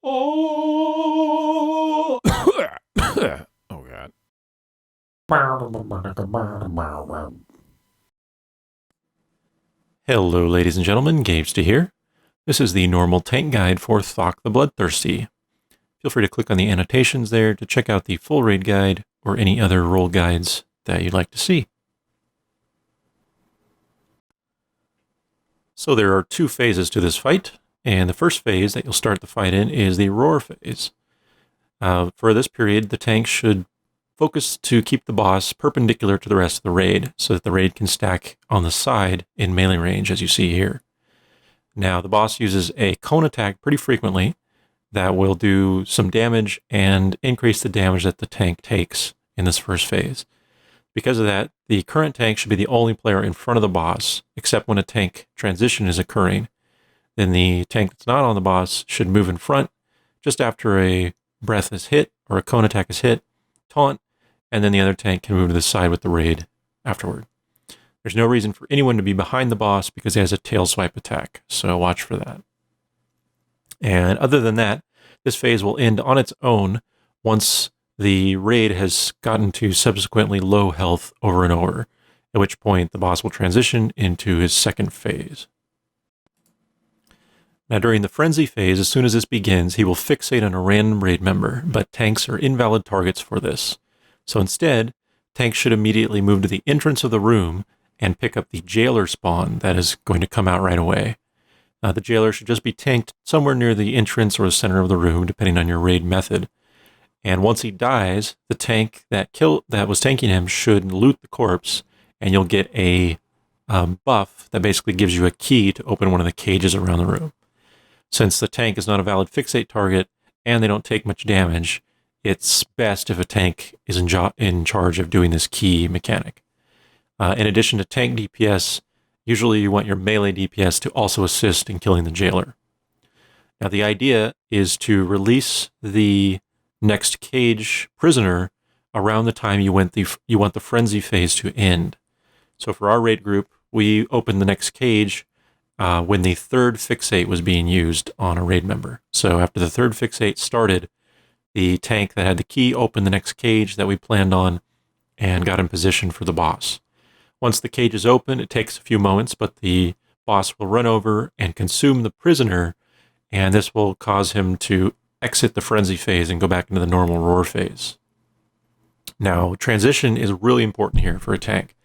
Oh, oh God. Hello, ladies and gentlemen, Gavesta here. This is the normal tank guide for Thok the Bloodthirsty. Feel free to click on the annotations there to check out the full raid guide or any other role guides that you'd like to see. So there are two phases to this fight, and the first phase that you'll start the fight in is the roar phase. For this period, the tank should focus to keep the boss perpendicular to the rest of the raid so that the raid can stack on the side in melee range, as you see here. Now, the boss uses a cone attack pretty frequently that will do some damage and increase the damage that the tank takes in this first phase. Because of that, the current tank should be the only player in front of the boss, except when a tank transition is occurring. Then the tank that's not on the boss should move in front just after a breath is hit or a cone attack is hit, taunt, and then the other tank can move to the side with the raid afterward. There's no reason for anyone to be behind the boss because he has a tail swipe attack, so watch for that. And other than that, this phase will end on its own once the raid has gotten to subsequently low health over and over, at which point the boss will transition into his second phase. Now, during the frenzy phase, as soon as this begins, he will fixate on a random raid member, but tanks are invalid targets for this. So instead, tanks should immediately move to the entrance of the room and pick up the jailer spawn that is going to come out right away. The jailer should just be tanked somewhere near the entrance or the center of the room, depending on your raid method. And once he dies, the tank that was tanking him should loot the corpse, and you'll get a buff that basically gives you a key to open one of the cages around the room. Since the tank is not a valid fixate target and they don't take much damage, it's best if a tank is in charge of doing this key mechanic. In addition to tank DPS, usually you want your melee DPS to also assist in killing the jailer. Now, the idea is to release the next cage prisoner around the time you want the frenzy phase to end. So for our raid group, we opened the next cage when the third fixate was being used on a raid member. So after the third fixate started, the tank that had the key opened the next cage that we planned on and got in position for the boss. Once the cage is open, it takes a few moments, but the boss will run over and consume the prisoner, and this will cause him to exit the frenzy phase and go back into the normal roar phase. Now, transition is really important here for a tank.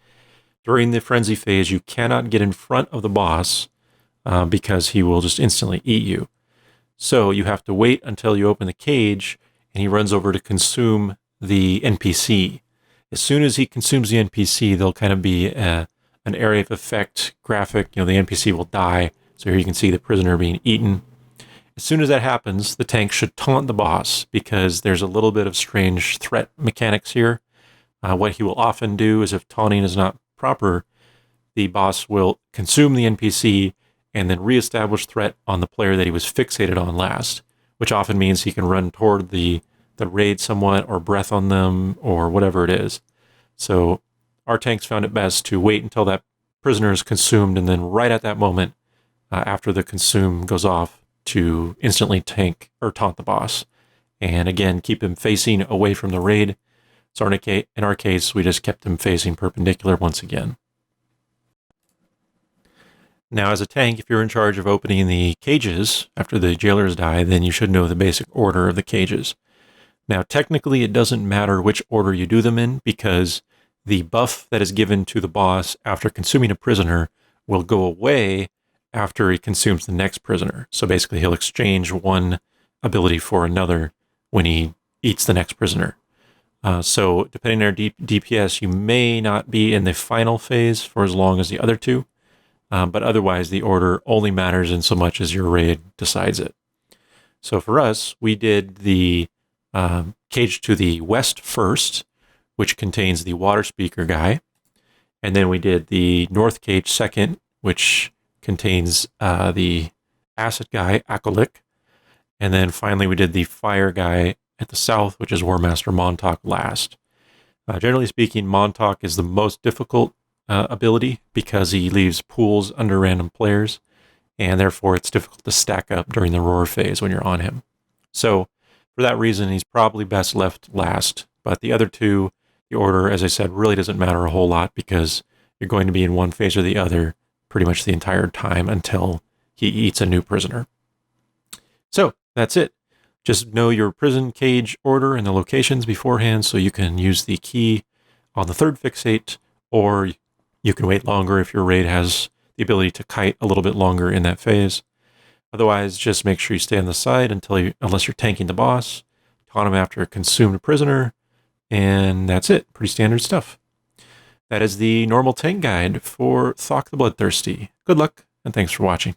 During the frenzy phase, you cannot get in front of the boss because he will just instantly eat you. So you have to wait until you open the cage and he runs over to consume the NPC. As soon as he consumes the NPC, there'll kind of be an area of effect graphic. The NPC will die. So here you can see the prisoner being eaten. As soon as that happens, the tank should taunt the boss because there's a little bit of strange threat mechanics here. What he will often do is if taunting is not proper, the boss will consume the NPC and then reestablish threat on the player that he was fixated on last, which often means he can run toward the raid somewhat or breath on them or whatever it is. So our tanks found it best to wait until that prisoner is consumed and then right at that moment, after the consume goes off, to instantly tank or taunt the boss. And again, keep him facing away from the raid. So in our case, we just kept him facing perpendicular once again. Now, as a tank, if you're in charge of opening the cages after the jailers die, then you should know the basic order of the cages. Now, technically, it doesn't matter which order you do them in because the buff that is given to the boss after consuming a prisoner will go away after he consumes the next prisoner. So basically, he'll exchange one ability for another when he eats the next prisoner. So depending on our DPS, you may not be in the final phase for as long as the other two. But otherwise, the order only matters in so much as your raid decides it. So for us, we did the cage to the west first, which contains the water speaker guy. And then we did the north cage second, which contains the acid guy, Akolik. And then finally, we did the fire guy at the south, which is War Master Montauk last. Generally speaking, Montauk is the most difficult ability because he leaves pools under random players, and therefore it's difficult to stack up during the roar phase when you're on him. So for that reason, he's probably best left last. But the other two, the order, as I said, really doesn't matter a whole lot because you're going to be in one phase or the other pretty much the entire time until he eats a new prisoner. So that's it. Just know your prison cage order and the locations beforehand so you can use the key on the third fixate, or you can wait longer if your raid has the ability to kite a little bit longer in that phase. Otherwise, just make sure you stay on the side unless you're tanking the boss, taunt him after a consumed prisoner, and that's it. Pretty standard stuff. That is the normal tank guide for Thok the Bloodthirsty. Good luck, and thanks for watching.